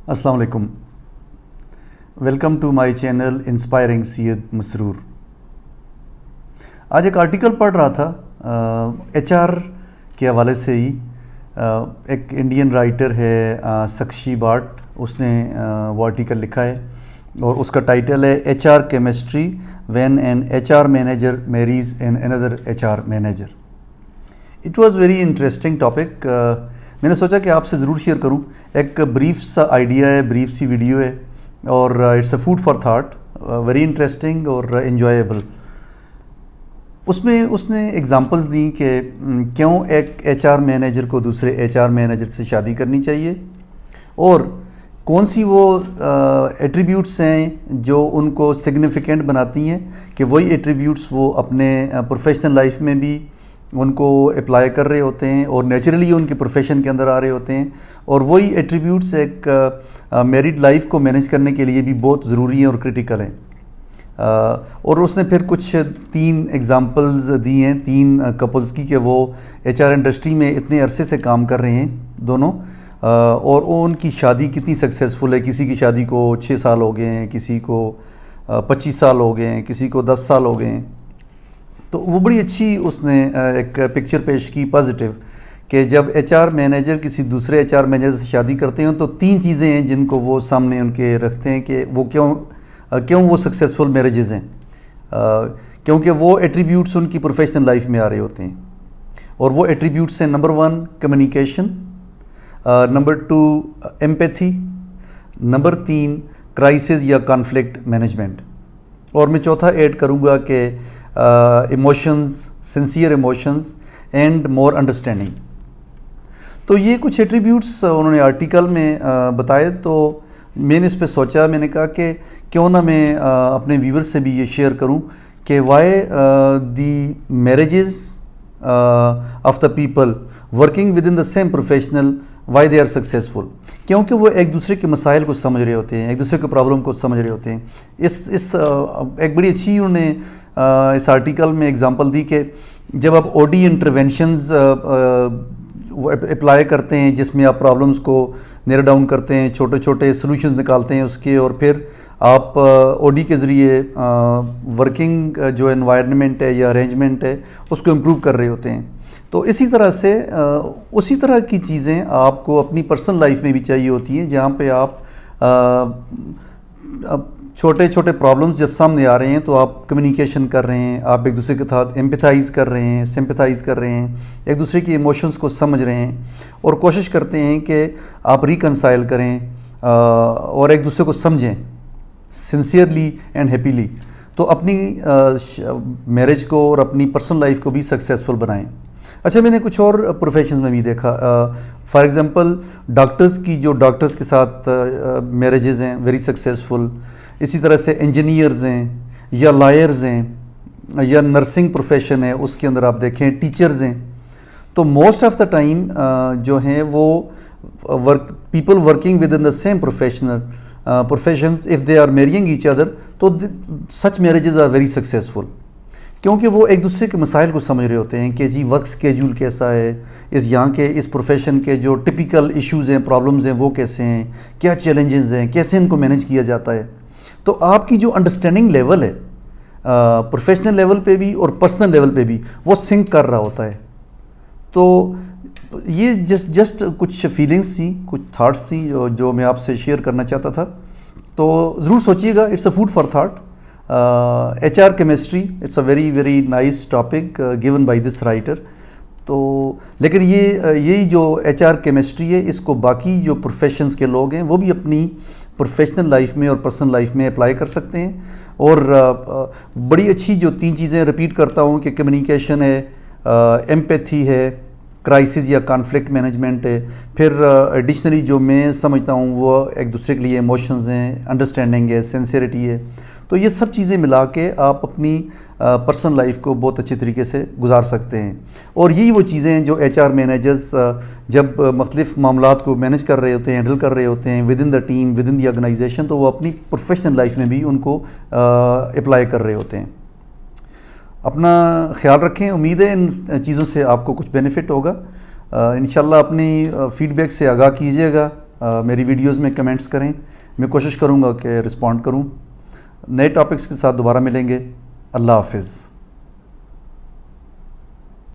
السلام علیکم. Welcome to my channel inspiring Syed Masroor. آج ایک آرٹیکل پڑھ رہا تھا ایچ آر کے حوالے سے ہی. ایک انڈین رائٹر ہے سکشی بھٹ، اس نے وہ آرٹیکل لکھا ہے اور اس کا ٹائٹل ہے H R chemistry when an H R manager marries another H R manager. It was very interesting topic. میں نے سوچا کہ آپ سے ضرور شیئر کروں. ایک بریف سا آئیڈیا ہے، بریف سی ویڈیو ہے اور it's a food for thought, very interesting اور انجوائیبل. اس میں اس نے ایگزامپلس دیں کہ کیوں ایک ایچ آر مینیجر کو دوسرے ایچ آر مینیجر سے شادی کرنی چاہیے اور کون سی وہ ایٹریبیوٹس ہیں جو ان کو سگنیفیکنٹ بناتی ہیں کہ وہی ایٹریبیوٹس وہ اپنے پروفیشنل لائف میں بھی ان کو اپلائی کر رہے ہوتے ہیں اور نیچرلی ان کے پروفیشن کے اندر آ رہے ہوتے ہیں، اور وہی ایٹریبیوٹس ایک میریڈ لائف کو مینیج کرنے کے لیے بھی بہت ضروری ہیں اور کرٹیکل ہیں. اور اس نے پھر کچھ 3 ایگزامپلز دی ہیں 3 کپلز کی کہ وہ ایچ آر انڈسٹری میں اتنے عرصے سے کام کر رہے ہیں دونوں، اور ان کی شادی کتنی سکسیزفل ہے. کسی کی شادی کو 6 سال ہو گئے ہیں، کسی کو 25 سال ہو گئے ہیں، کسی کو 10 سال ہو گئے ہیں. تو وہ بڑی اچھی اس نے ایک پکچر پیش کی پازیٹیو کہ جب ایچ آر مینیجر کسی دوسرے ایچ آر مینیجر سے شادی کرتے ہیں تو 3 چیزیں ہیں جن کو وہ سامنے ان کے رکھتے ہیں کہ وہ کیوں وہ سکسیزفل میرجز ہیں. کیونکہ وہ ایٹریبیوٹس ان کی پروفیشنل لائف میں آ رہے ہوتے ہیں، اور وہ ایٹریبیوٹس ہیں number 1 communication, number 2 empathy, number 3 crisis یا کانفلکٹ مینجمنٹ، اور میں چوتھا ایڈ کروں گا کہ emotions, sincere emotions and more understanding. تو یہ کچھ ایٹریبیوٹس انہوں نے آرٹیکل میں بتائے. تو میں نے اس پہ سوچا، میں نے کہا کہ کیوں نہ میں اپنے ویور سے بھی یہ شیئر کروں کہ why the marriages of the people working with in the same professional why they are successful. کیونکہ وہ ایک دوسرے کے مسائل کو سمجھ رہے ہوتے ہیں، ایک دوسرے کے پرابلم کو سمجھ رہے ہوتے ہیں. اس ایک بڑی اچھی انہوں نے اس آرٹیکل میں اگزامپل دی کہ جب آپ او ڈی انٹرونشنز اپلائی کرتے ہیں جس میں آپ پرابلمس کو نیرو ڈاؤن کرتے ہیں، چھوٹے چھوٹے سلوشنز نکالتے ہیں اس کے، اور پھر آپ او ڈی کے ذریعے ورکنگ جو انوائرمنٹ ہے یا ارینجمنٹ ہے اس کو امپروو کر رہے ہوتے ہیں. تو اسی طرح سے اسی طرح کی چیزیں آپ کو اپنی پرسنل لائف میں بھی چاہیے ہوتی ہیں، جہاں پہ آپ چھوٹے چھوٹے پرابلمس جب سامنے آ رہے ہیں تو آپ کمیونیکیشن کر رہے ہیں، آپ ایک دوسرے کے ساتھ ایمپیتھائز کر رہے ہیں، سمپیتھائز کر رہے ہیں، ایک دوسرے کی ایموشنز کو سمجھ رہے ہیں اور کوشش کرتے ہیں کہ آپ ریکنسائل کریں اور ایک دوسرے کو سمجھیں سنسیئرلی اینڈ ہیپیلی. تو اپنی میرج کو اور اپنی پرسنل لائف کو بھی سکسیزفل بنائیں. اچھا، میں نے کچھ اور پروفیشنز میں بھی دیکھا. فار ایگزامپل ڈاکٹرز کی، جو ڈاکٹرز کے ساتھ میرجز ہیں ویری سکسیزفل. اسی طرح سے انجینئرز ہیں یا لائرز ہیں یا نرسنگ پروفیشن ہے اس کے اندر آپ دیکھیں ٹیچرز ہیں. تو موسٹ آف دا ٹائم جو ہیں وہ people working with in the same professions if they are marrying each other, تو such marriages are very successful. کیونکہ وہ ایک دوسرے کے مسائل کو سمجھ رہے ہوتے ہیں کہ جی ورک اسکیجول کیسا ہے، یہاں کے اس پروفیشن کے جو ٹپیکل ایشوز ہیں، پرابلمز ہیں وہ کیسے ہیں، کیا چیلنجز ہیں، کیسے ان کو مینیج کیا جاتا ہے. تو آپ کی جو انڈرسٹینڈنگ لیول ہے پروفیشنل لیول پہ بھی اور پرسنل لیول پہ بھی وہ سنک کر رہا ہوتا ہے. تو یہ جسٹ کچھ فیلنگس تھیں، کچھ تھاٹس تھیں جو میں آپ سے شیئر کرنا چاہتا تھا. تو ضرور سوچیے گا، it's a food for thought. H R chemistry it's a very very nice topic given by this writer. تو لیکن یہی جو ایچ آر کیمسٹری ہے اس کو باقی جو پروفیشنز کے لوگ ہیں وہ بھی اپنی پروفیشنل لائف میں اور پرسنل لائف میں اپلائی کر سکتے ہیں. اور بڑی اچھی جو 3 چیزیں ریپیٹ کرتا ہوں کہ کمیونیکیشن ہے، ایمپیتھی ہے، کرائسس یا کانفلکٹ مینجمنٹ ہے، پھر ایڈیشنلی جو میں سمجھتا ہوں وہ ایک دوسرے کے لیے ایموشنز ہیں، انڈرسٹینڈنگ ہے، سنسیئرٹی ہے. تو یہ سب چیزیں ملا کے آپ اپنی پرسنل لائف کو بہت اچھے طریقے سے گزار سکتے ہیں. اور یہی وہ چیزیں ہیں جو ایچ آر مینیجرز جب مختلف معاملات کو مینیج کر رہے ہوتے ہیں، ہینڈل کر رہے ہوتے ہیں with in the team, with in the organisation, تو وہ اپنی پروفیشنل لائف میں بھی ان کو اپلائی کر رہے ہوتے ہیں. اپنا خیال رکھیں. امید ہے ان چیزوں سے آپ کو کچھ بینیفٹ ہوگا. انشاءاللہ اپنی فیڈ بیک سے آگاہ کیجیے گا میری ویڈیوز میں کمنٹس کریں، میں کوشش کروں گا کہ رسپونڈ کروں. نئے ٹاپکس کے ساتھ دوبارہ ملیں گے. اللہ حافظ.